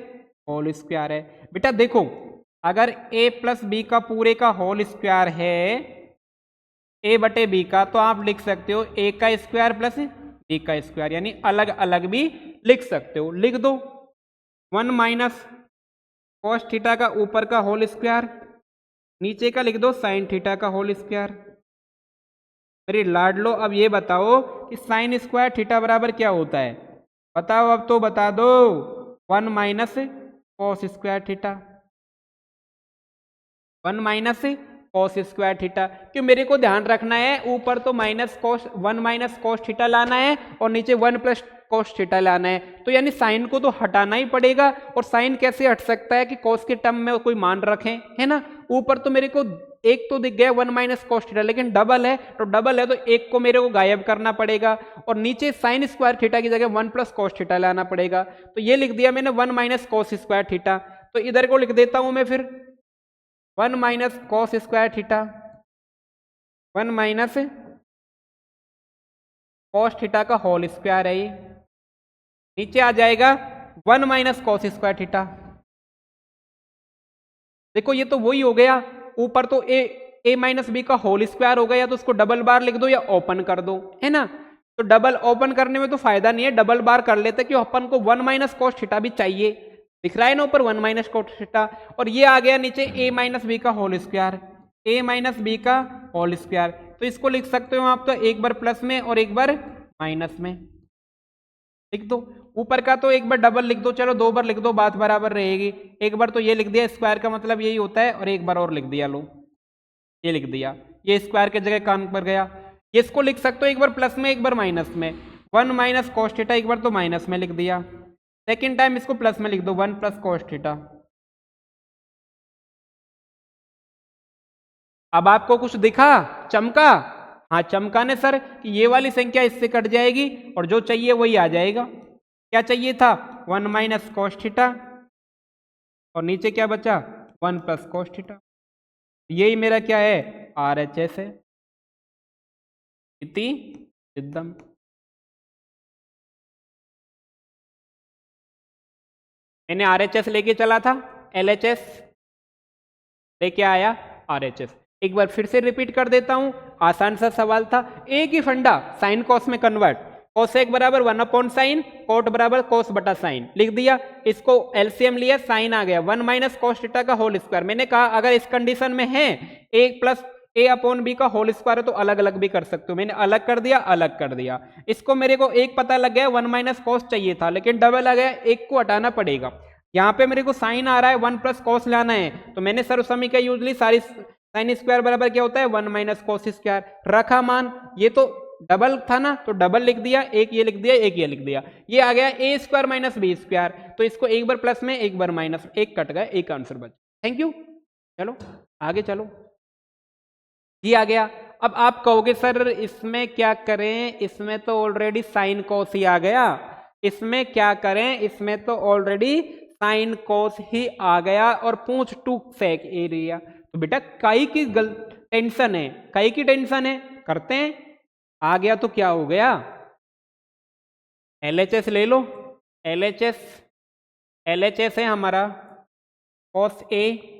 होल स्क्वायर है। बेटा देखो, अगर a प्लस बी का पूरे का होल स्क्वायर है, a बटे बी का, तो आप लिख सकते हो a का स्क्वायर प्लस बी का स्क्वायर, यानी अलग अलग भी लिख सकते हो। लिख दो 1 माइनस कॉस थीटा का ऊपर का होल स्क्वायर, नीचे का लिख दो साइन थीटा का होल स्क्वायर। मेरी लाडलो, अब ये बताओ कि साइन स्क्वायर थीटा बराबर क्या होता है, बताओ अब तो बता दो। 1 minus cos square theta, 1 minus cos square theta. क्यों, मेरे को ध्यान रखना है ऊपर तो minus cos 1 minus cos theta लाना है और नीचे 1 प्लस कॉस थीटा लाना है, तो यानी साइन को तो हटाना ही पड़ेगा। और साइन कैसे हट सकता है कि कॉस के टर्म में कोई मान रखें, है ना। ऊपर तो मेरे को एक तो दिख गया 1 माइनस कॉस थीटा, लेकिन डबल है, तो डबल है तो एक को मेरे को गायब करना पड़ेगा, और नीचे साइन स्क्वायर थीटा की जगह 1 प्लस कॉस थीटा लाना पड़ेगा। तो ये लिख दिया मैंने 1 माइनस कॉस स्क्वायर थीटा। तो इधर को लिख देता हूं मैं फिर 1 minus cos square theta, 1 minus cos theta का होल स्क्वायर है ये। नीचे आ जाएगा 1 माइनस कॉस स्क्वायर थीटा। देखो ये तो वही हो गया, ऊपर तो ए माइनस बी का होल स्क्वायर हो गया, तो उसको डबल बार लिख दो या ओपन कर दो, है ना। तो डबल ओपन करने में तो फायदा नहीं है, डबल बार कर लेते, कि अपन को 1 माइनस कॉस थीटा भी चाहिए। दिख रहा है ना ऊपर 1 माइनस कॉस थीटा, और ये आ गया नीचे ए माइनस बी का whole square, A minus B का होल स्क्वायर। तो इसको लिख सकते हो आप तो एक बार प्लस में और एक बार माइनस में लिख दो। ऊपर का तो एक बार डबल लिख दो, चलो 2 बार लिख दो, बात बराबर रहेगी। एक बार तो ये लिख दिया, स्क्वायर का मतलब यही होता है, और एक बार और लिख दिया, लो ये लिख दिया, ये स्क्वायर की जगह कान पर गया। ये इसको लिख सकते हो एक बार प्लस में एक बार माइनस में, 1 माइनस कॉस थीटा, एक बार तो माइनस में लिख दिया, सेकेंड टाइम इसको प्लस में लिख दो 1 प्लस कॉस थीटा। अब आपको कुछ दिखा, चमका, हाँ चमका ने सर कि ये वाली संख्या इससे कट जाएगी और जो चाहिए वही आ जाएगा। क्या चाहिए था, 1 माइनस कॉस थीटा, और नीचे क्या बचा, 1 प्लस कॉस थीटा। यही मेरा क्या है, RHS है, इति सिद्धम। मैंने RHS लेके चला था, LHS लेके आया, RHS। एक बार फिर से रिपीट कर देता हूं, आसान सा सवाल था, एक ही फंडा, साइन कॉस में कन्वर्ट, कोसेक बराबर 1 अपॉन साइन, कोट बराबर कोस बटा साइन, लिख दिया। इसको एलसीएम लिया, साइन आ गया 1 माइनस कॉस थीटा का होल स्क्वायर। मैंने कहा अगर इस कंडीशन में है ए प्लस ए अपॉन बी का होल स्क्वायर है तो अलग अलग भी कर सकते हो, मैंने अलग कर दिया, अलग कर दिया। इसको मेरे को एक पता लग गया 1 माइनस कॉस चाहिए था, लेकिन डबल आ गया, एक को हटाना पड़ेगा। यहाँ पे मेरे को साइन आ रहा है 1 प्लस कॉस लाना है, तो मैंने सर्वसमी का यूज ली, सारी साइन स्क्वायर बराबर क्या होता है 1 माइनस कॉस स्क्वायर, रखा मान। ये तो डबल था ना, तो डबल लिख दिया, एक ये लिख दिया, एक ये लिख दिया, ये आ गया ए स्क्वायर माइनस बी स्क्वायर। तो इसको एक बार प्लस में एक बार माइनस, एक कट गया, एक आंसर बच। Thank you. चलो आगे चलो, ये आ गया। अब आप कहोगे सर इसमें क्या करें, इसमें तो ऑलरेडी साइन कॉस ही आ गया, इसमें क्या करें, इसमें तो ऑलरेडी साइन कॉस ही आ गया और पूछ टूक सेक एरिया। तो बेटा काई की टेंशन है, काई की टेंशन है, करते हैं। आ गया तो क्या हो गया, LHS ले लो, LHS, LHS है हमारा कॉस ए,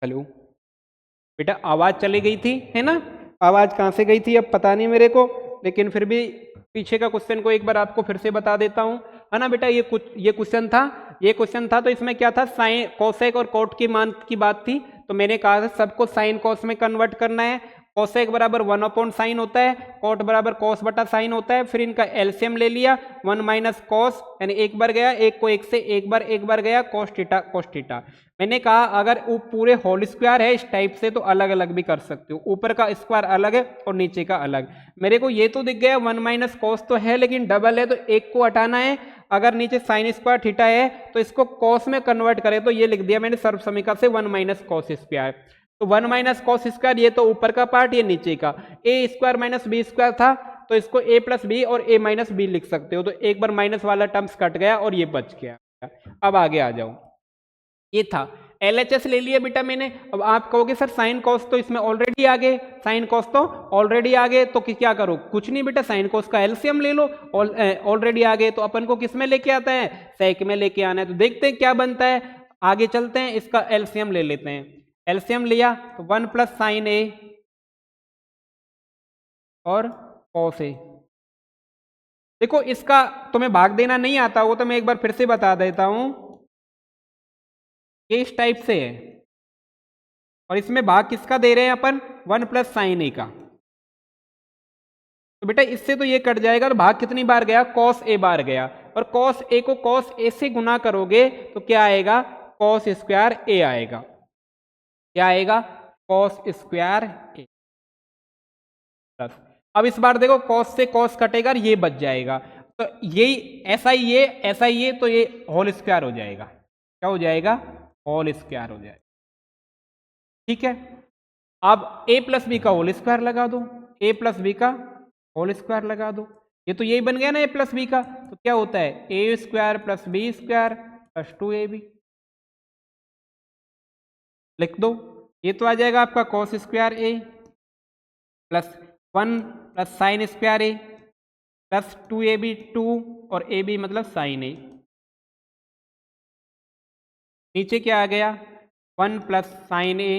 हेलो बेटा आवाज चली गई थी, है ना। आवाज़ कहाँ से गई थी अब पता नहीं मेरे को, लेकिन फिर भी पीछे का क्वेश्चन को एक बार आपको फिर से बता देता हूँ, है ना बेटा। ये क्वेश्चन था तो इसमें क्या था, साइन कोसेक और कोट की मान की बात थी। तो मैंने कहा था सबको साइन कोस में कन्वर्ट करना है। कोसेक बराबर 1/sin होता है, कोट बराबर कोस बटा साइन होता है। फिर इनका एलसीएम ले लिया, 1 माइनस कोस, यानी एक बार गया, एक को एक से एक बार गया कोस थीटा। मैंने कहा अगर वो पूरे होल स्क्वायर है इस टाइप से तो अलग अलग भी कर सकते हो, ऊपर का स्क्वायर अलग है और नीचे का अलग। मेरे को ये तो दिख गया 1 माइनस कोस तो है, लेकिन डबल है तो एक को हटाना है। अगर नीचे साइन स्क्वायर थीटा है तो इसको कॉस में कन्वर्ट करें, तो ये लिख दिया मैंने सर्व समीकरण से 1 माइनस कॉस स्क्वायर। तो 1 माइनस कॉस स्क्वायर ये तो ऊपर का पार्ट, ये नीचे का। ए स्क्वायर माइनस बी स्क्वायर था तो इसको ए प्लस बी और ए माइनस बी लिख सकते हो। तो एक बार माइनस वाला टर्म्स कट गया और ये बच गया। अब आगे आ जाओ, ये था LHS ले लिया बेटा मैंने। अब आप कहोगे सर साइन कॉस तो इसमें ऑलरेडी आ गए, साइन कॉस तो ऑलरेडी आ गए, तो क्या करो, कुछ नहीं बेटा, साइन कॉस का एलसीएम ले लो। ऑलरेडी आ गए तो अपन को किस में लेके आता है, सेक में लेके आना है। तो देखते हैं क्या बनता है, आगे चलते हैं, इसका एलसीएम ले लेते हैं। एलसीएम लिया तो 1 प्लस साइन ए और कॉस ए। देखो इसका तुम्हें भाग देना नहीं आता हो तो मैं एक बार फिर से बता देता हूं, ये इस टाइप से है और इसमें भाग किसका दे रहे हैं अपन, 1 प्लस साइन ए का। तो बेटा इससे तो ये कट जाएगा, तो भाग कितनी बार गया, कॉस ए बार गया, और कॉस ए को कॉस ए से गुना करोगे तो क्या आएगा, कॉस स्क्वायर ए आएगा। क्या आएगा, कॉस स्क्वायर ए प्लस। अब इस बार देखो कॉस से कॉस कटेगा, ये बच जाएगा, तो यही ऐसा ही ये तो ये होल स्क्वायर हो जाएगा। क्या हो जाएगा, होल स्क्वायर हो जाएगा। ठीक है, अब a प्लस बी का होल स्क्वायर लगा दो, a प्लस बी का होल स्क्वायर लगा दो, ये तो यही बन गया ना a प्लस बी का। तो क्या होता है, A square plus B square plus 2ab लिख दो। ये तो आ जाएगा आपका cos square A plus 1 plus sine square A plus 2ab 2 और ab मतलब साइन ए। नीचे क्या आ गया, 1 प्लस साइन ए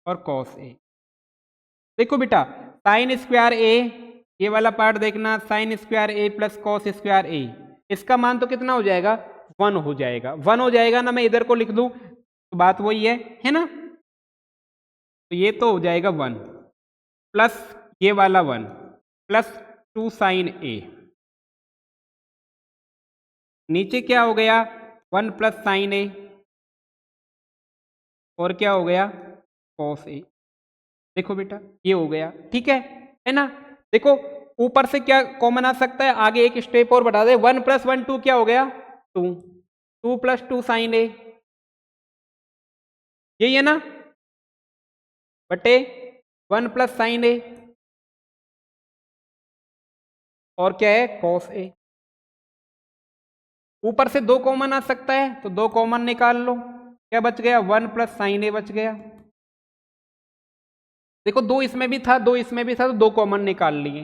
और कॉस ए। देखो बेटा साइन स्क्वायर ए, ये वाला पार्ट देखना, sign square A plus cos square ए, इसका मान तो कितना हो जाएगा, 1 हो जाएगा। 1 हो जाएगा ना, मैं इधर को लिख दूं तो बात वही है ना। तो ये तो हो जाएगा 1 प्लस ये वाला 1 प्लस 2 साइन ए। नीचे क्या हो गया, 1 प्लस साइन ए और क्या हो गया, कॉस ए। देखो बेटा ये हो गया, ठीक है ना। देखो ऊपर से क्या कॉमन आ सकता है, आगे एक स्टेप और बढ़ा दे, 1 प्लस 1 2 क्या हो गया, 2, 2 प्लस 2 साइन ए, यही है ना, बटे 1 प्लस साइन ए और क्या है, कॉस ए। ऊपर से 2 कॉमन आ सकता है तो 2 कॉमन निकाल लो, क्या बच गया, 1 प्लस साइन ए बच गया। देखो 2 इसमें भी था, 2 इसमें भी था, तो 2 कॉमन निकाल लिए।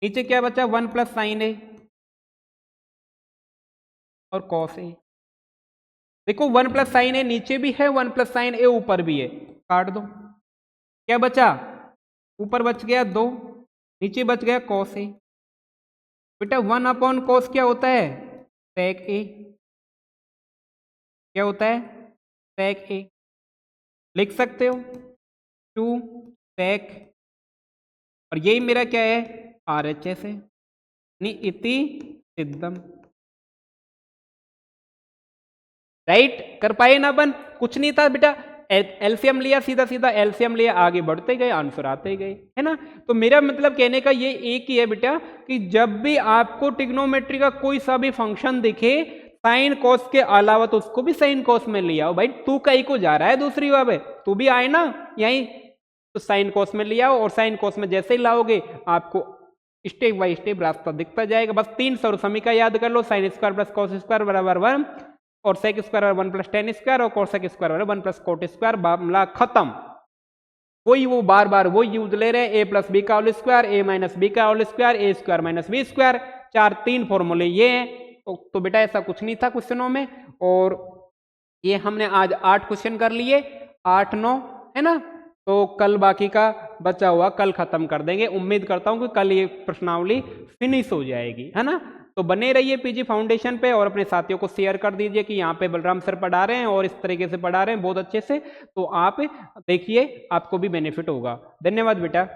नीचे क्या बचा, 1 प्लस साइन ए और कॉस ए। देखो 1 प्लस साइन ए नीचे भी है, 1 प्लस साइन ए ऊपर भी है, काट दो। क्या बचा, ऊपर बच गया 2, नीचे बच गया कॉस ए। बेटा 1 अपॉन कॉस क्या होता है, सेक ए। क्या होता है, सेक ए। लिख सकते हो 2 सेक, और यही मेरा क्या है, RHS है, इति सिद्धम। राइट, कर पाए ना अपन, कुछ नहीं था बेटा, एलसीएम लिया, सीधा सीधा एलसीएम लिया, आगे बढ़ते गए, आंसर आते गए, है ना। तो मेरा मतलब कहने का ये एक ही है बेटा कि जब भी आपको ट्रिग्नोमेट्री का कोई सा भी फंक्शन दिखे, साइन कॉस के अलावा तो उसको भी साइन कॉस में ले आओ। भाई तू कहीं को जा रहा है दूसरी बार, तू भी आए ना यहीं, तो साइन कॉस में ले आओ, और साइन कॉस में जैसे ही लाओगे आपको स्टेप बाय स्टेप रास्ता दिखता जाएगा। बस 3 समीकरण याद कर लो, sine square plus cos square बराबर 1, और sec square 1 plus tan square, और cosec square 1 plus cot square, मामला खत्म। वही वो बार बार वो यूज ले रहे, ए प्लस बी का whole square, A minus B का होल स्क्वायर, ए स्क्वायर माइनस बी स्क्वायर, 3 फॉर्मूले ये हैं। तो बेटा ऐसा कुछ नहीं था क्वेश्चनों में, और ये हमने आज 8 क्वेश्चन कर लिए, 8 9, है ना। तो कल बाकी का बचा हुआ कल खत्म कर देंगे। उम्मीद करता हूँ कि कल ये प्रश्नावली फिनिश हो जाएगी, है ना। तो बने रहिए पीजी फाउंडेशन पे और अपने साथियों को शेयर कर दीजिए कि यहाँ पे बलराम सर पढ़ा रहे हैं और इस तरीके से पढ़ा रहे हैं बहुत अच्छे से। तो आप देखिए, आपको भी बेनिफिट होगा। धन्यवाद बेटा।